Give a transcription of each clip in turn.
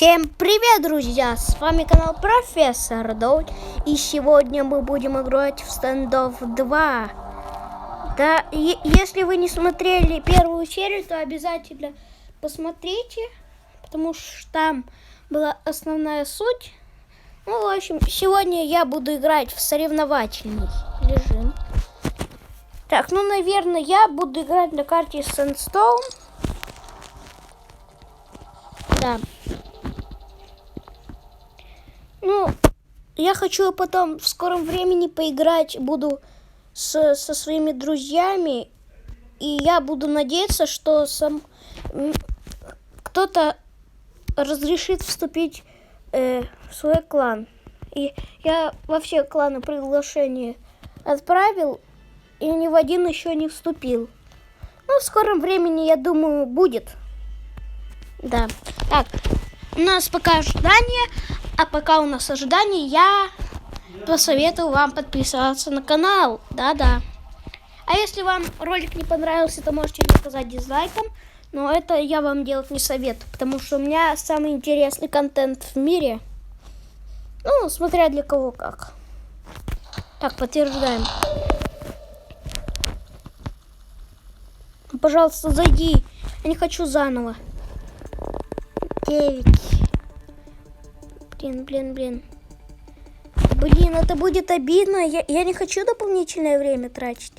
Всем привет, друзья! С вами канал Профессор Доут. И сегодня мы будем играть в Standoff 2. Да, если вы не смотрели первую серию, то обязательно посмотрите, потому что там была основная суть. Ну, в общем, сегодня я буду играть в соревновательный режим. Так, ну, наверное, я буду играть на карте Sandstone. Да. Ну, я хочу потом в скором времени поиграть, буду со своими друзьями, и я буду надеяться, что кто-то разрешит вступить в свой клан. И я во все кланы приглашение отправил, и ни в один еще не вступил. Ну, в скором времени, я думаю, будет. Да. Так, у нас пока ожидание. А пока у нас ожидание, я посоветую вам подписываться на канал. Да-да. А если вам ролик не понравился, то можете сказать дизлайком. Но это я вам делать не советую, потому что у меня самый интересный контент в мире. Ну, смотря для кого как. Так, подтверждаем. Пожалуйста, зайди. Я не хочу заново. 9. Блин. Блин, это будет обидно. Я не хочу дополнительное время тратить.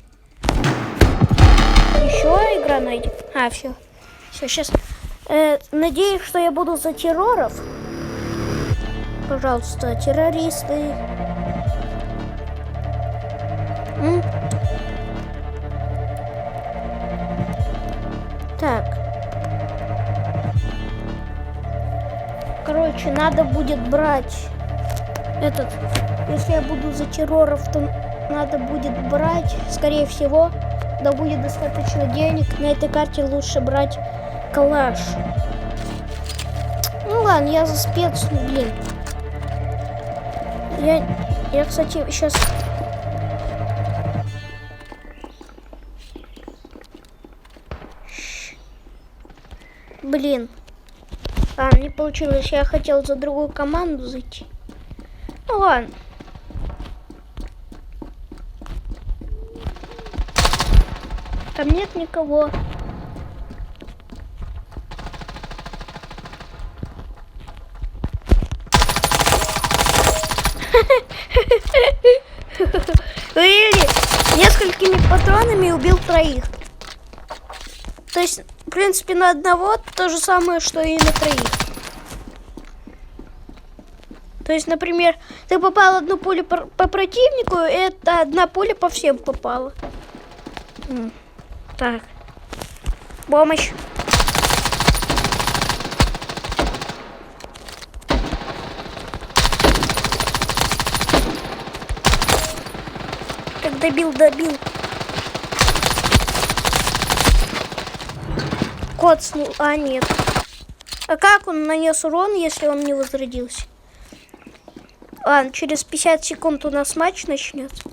Еще игра найдет. А, все. Все, сейчас. Надеюсь, что я буду за терроров. Пожалуйста, террористы. Так. Короче, надо будет брать этот. Если я буду за терроров, то надо будет брать, скорее всего, да будет достаточно денег. На этой карте лучше брать калаш. Ну ладно, я за спец, блин. Я, кстати, сейчас... Блин. Не получилось. Я хотел за другую команду зайти. Ну ладно. Там нет никого. Или несколькими патронами убил троих. То есть, в принципе, на одного то же самое, что и на троих. То есть, например, ты попал одну пулю по противнику, и это одна пуля по всем попала. Так. Помощь. Так, добил. Коцнул. Нет. А как он нанес урон, если он не возродился? Ладно, через 50 секунд у нас матч начнется.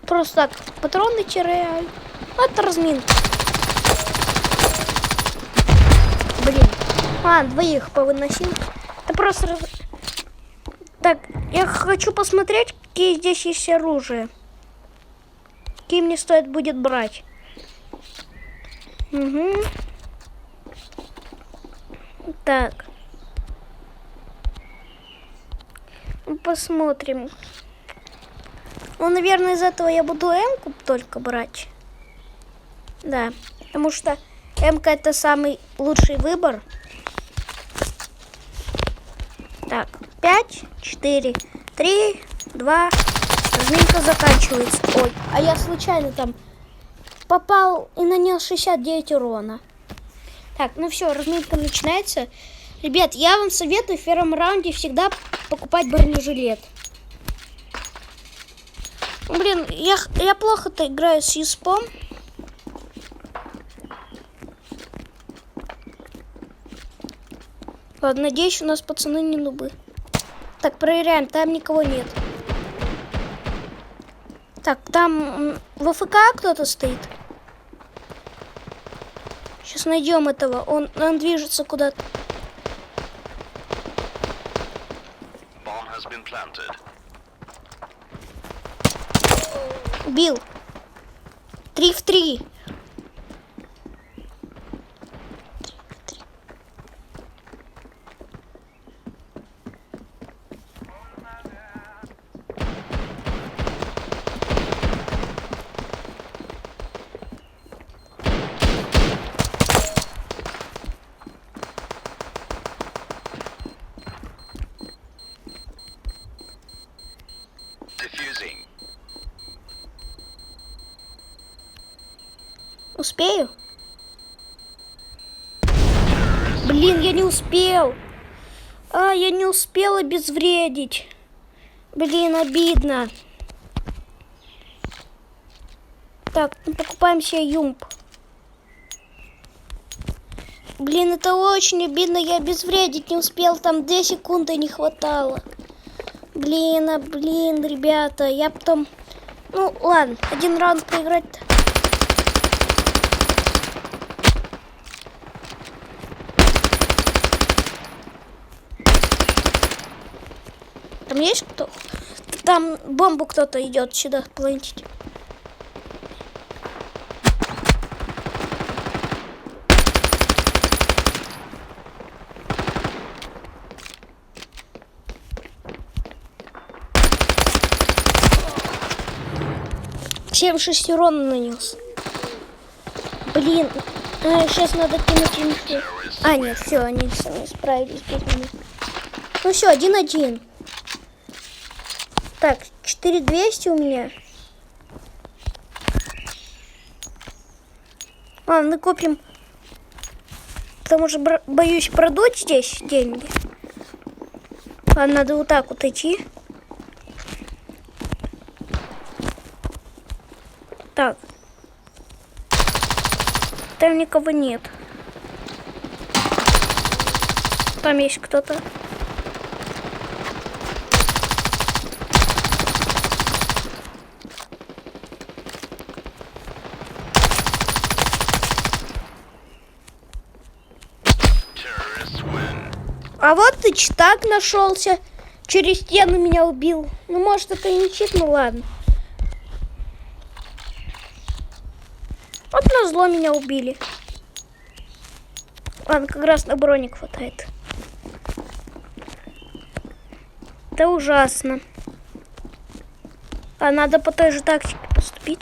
Просто так, патроны теряю. Это разминка. Блин. Двоих повыносил. Это просто... Так, я хочу посмотреть, какие здесь есть оружия. Какие мне стоит будет брать. Угу. Так. Посмотрим. Ну, наверное, из этого я буду М-ку только брать. Да, потому что М-ка это самый лучший выбор. Так, 5, 4, 3, 2. Разминка заканчивается. Ой, а я случайно там попал и нанес 69 урона. Так, ну все, разминка начинается. Ребят, я вам советую в первом раунде всегда покупать бронежилет. Блин, я плохо-то играю с юспом. Ладно, надеюсь, у нас пацаны не нубы. Так, проверяем, там никого нет. Так, там в АФК кто-то стоит. Сейчас найдем этого. Он движется куда-то. Убил. 3 в 3. Успею? Блин, я не успел. Я не успела обезвредить. Блин, обидно. Так, покупаем себе юмп. Блин, это очень обидно. Я обезвредить не успел. Там 2 секунды не хватало. Блин, ребята. Я потом... Ну, ладно. 1 раунд поиграть-то. Там есть кто? Там бомбу кто-то идет сюда плантить. Всем 6 урона нанес. Блин, сейчас надо кинуть инфу. Нет, все, они сами справились без меня. Ну все, 1-1. Так, 4200 у меня. Ладно, купим. Потому что боюсь продуть здесь деньги. Ладно, надо вот так вот идти. Так. Там никого нет. Там есть кто-то. А вот и читак нашелся. Через стену меня убил. Ну, может, это и не чит, ну ладно. Вот назло меня убили. Ладно, как раз на броник хватает. Это ужасно. А надо по той же тактике поступить.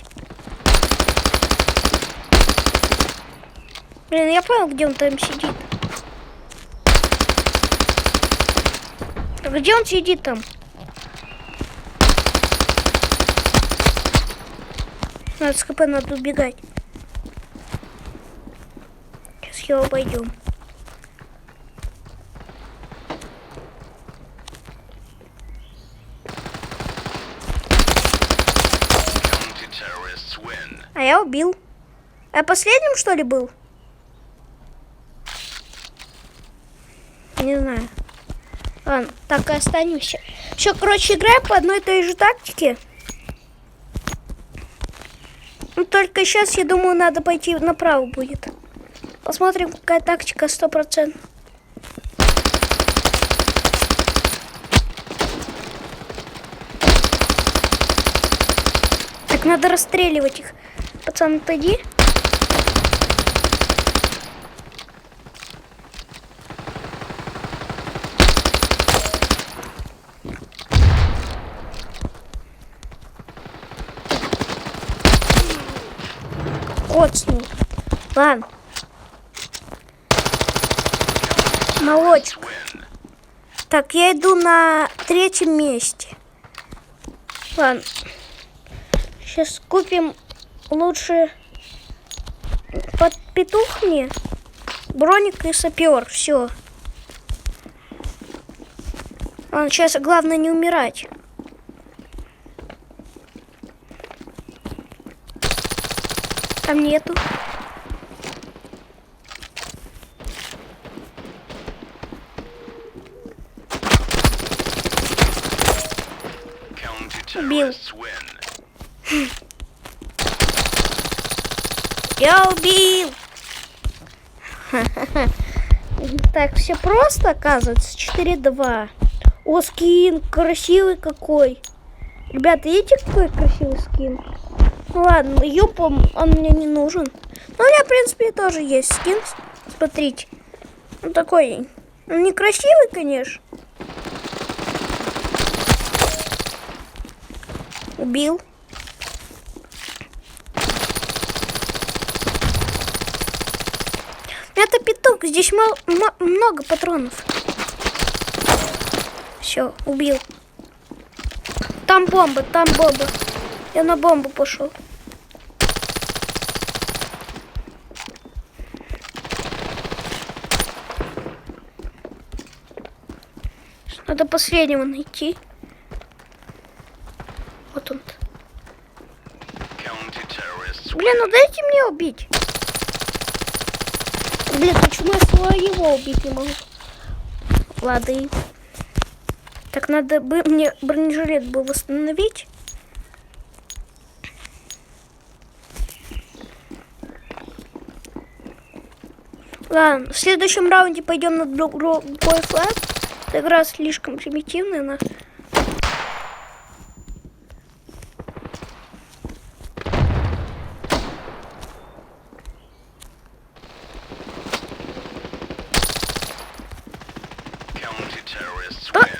Блин, я понял, где он там сидит. Где он сидит там? Надо с ХП, надо убегать. Сейчас его обойдем. А я убил. А последним, что ли, был? Не знаю. Ладно, так и останемся. Все, короче, играем по одной и той же тактике. Ну, только сейчас, я думаю, надо пойти направо будет. Посмотрим, какая тактика 100%. Так, надо расстреливать их. Пацан, отойди. Коцнул. Ладно. Молочек. Так, я иду на 3-м месте. Ладно. Сейчас купим лучше под петух мне. Броник и сапер. Все. Ладно, сейчас главное не умирать. Там нету. Убил. Я убил. Так, все просто, оказывается. 4-2. О, скин красивый какой. Ребята, видите, какой красивый скин? Ну ладно, юпом он мне не нужен. Но у меня, в принципе, тоже есть скин. Смотрите. Он такой, он некрасивый, конечно. Убил. Это петух, здесь много патронов. Все, убил. Там бомба, там бомба. Я на бомбу пошел. Надо последнего найти. Вот он. Блин, ну дайте мне убить. Блин, почему я своего убить не могу? Ладно. Так, надо бы мне бронежилет бы восстановить. Ладно, в следующем раунде пойдем на другой флаг. Эта игра слишком примитивная. Она...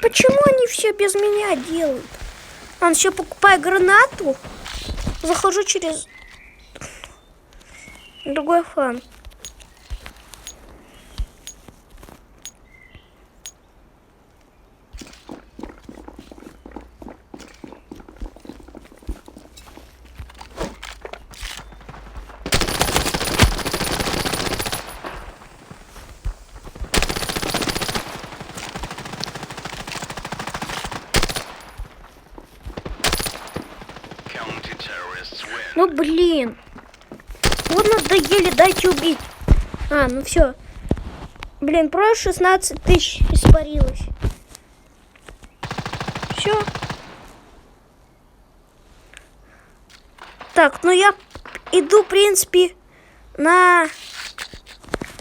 Почему они все без меня делают? Он еще покупает гранату. Захожу через другой фланг. Ну блин. Вот надоели, дайте убить. А, ну все. Блин, просто 16 тысяч испарилось. Все. Так, ну я иду, в принципе, на...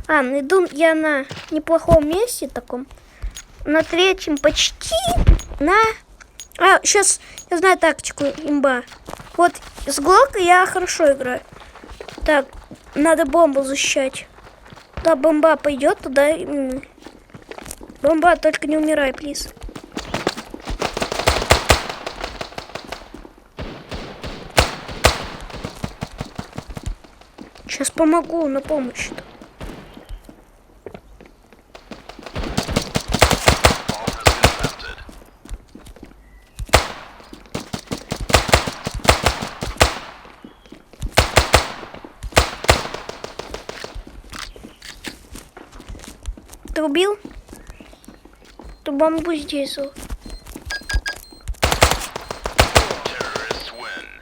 иду я на неплохом месте таком. На третьем почти. Сейчас я знаю тактику, имба. Вот с Глока я хорошо играю. Так, надо бомбу защищать. Да, бомба пойдет туда. Бомба, только не умирай, плиз. Сейчас помогу на помощь-то. Ты убил? Ты бомбу здесь.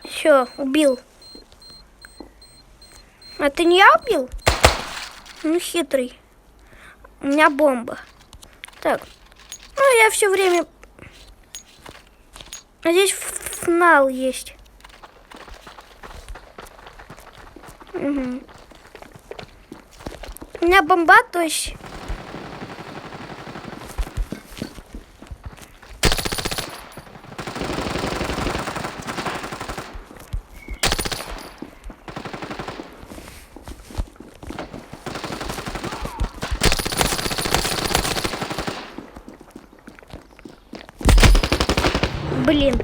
Все, убил. А ты не я убил? Ну, хитрый. У меня бомба. Так. Ну, я все время... А здесь финал есть. Угу. У меня бомба, то есть... Блин.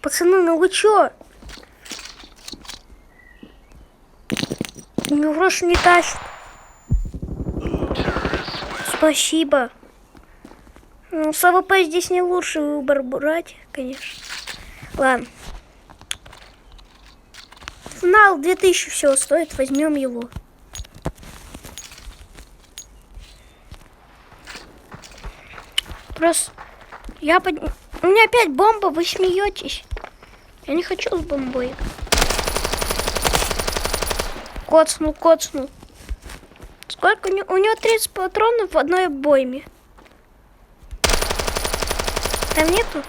Пацаны, ну вы чё? Мне грош не тащит. Спасибо. Ну, с АВП здесь не лучший выбор брать, конечно. Ладно. Финал 2000 всего стоит, возьмем его. Просто у меня опять бомба, вы смеетесь. Я не хочу с бомбой. Коцнул. Сколько у него 30 патронов в одной обойме. Там нету?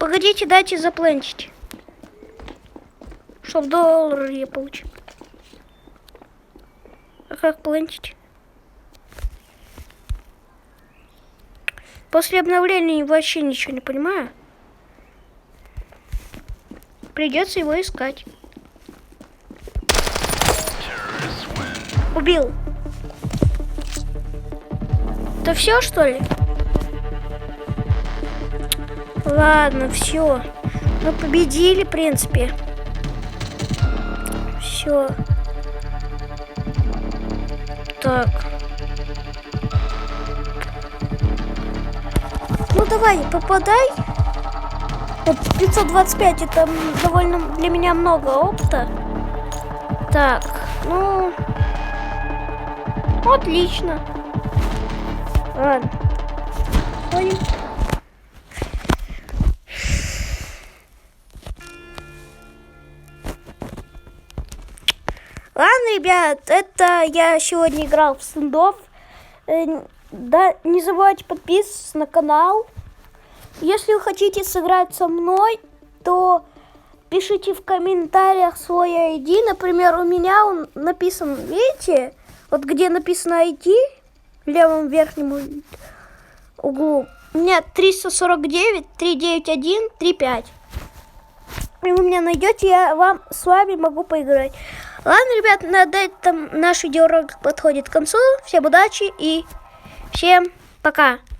Погодите, дайте заплентить. Чтоб доллар я получил. А как плентить? После обновления вообще ничего не понимаю. Придется его искать. Убил. Это все, что ли? Ладно, все. Мы победили, в принципе. Все. Так. Ну давай, попадай. Вот 525 это довольно для меня много опыта. Так, ну отлично. Ладно. Ходим. Ладно, ребят, это я сегодня играл в стендов. Да, не забывайте подписываться на канал. Если вы хотите сыграть со мной, то пишите в комментариях свой ID. Например, у меня он написан, видите, вот где написано ID, в левом верхнем углу. У меня 349 391 35. И вы меня найдете, я с вами могу поиграть. Ладно, ребят, на этом наш видеоролик подходит к концу. Всем удачи и всем пока.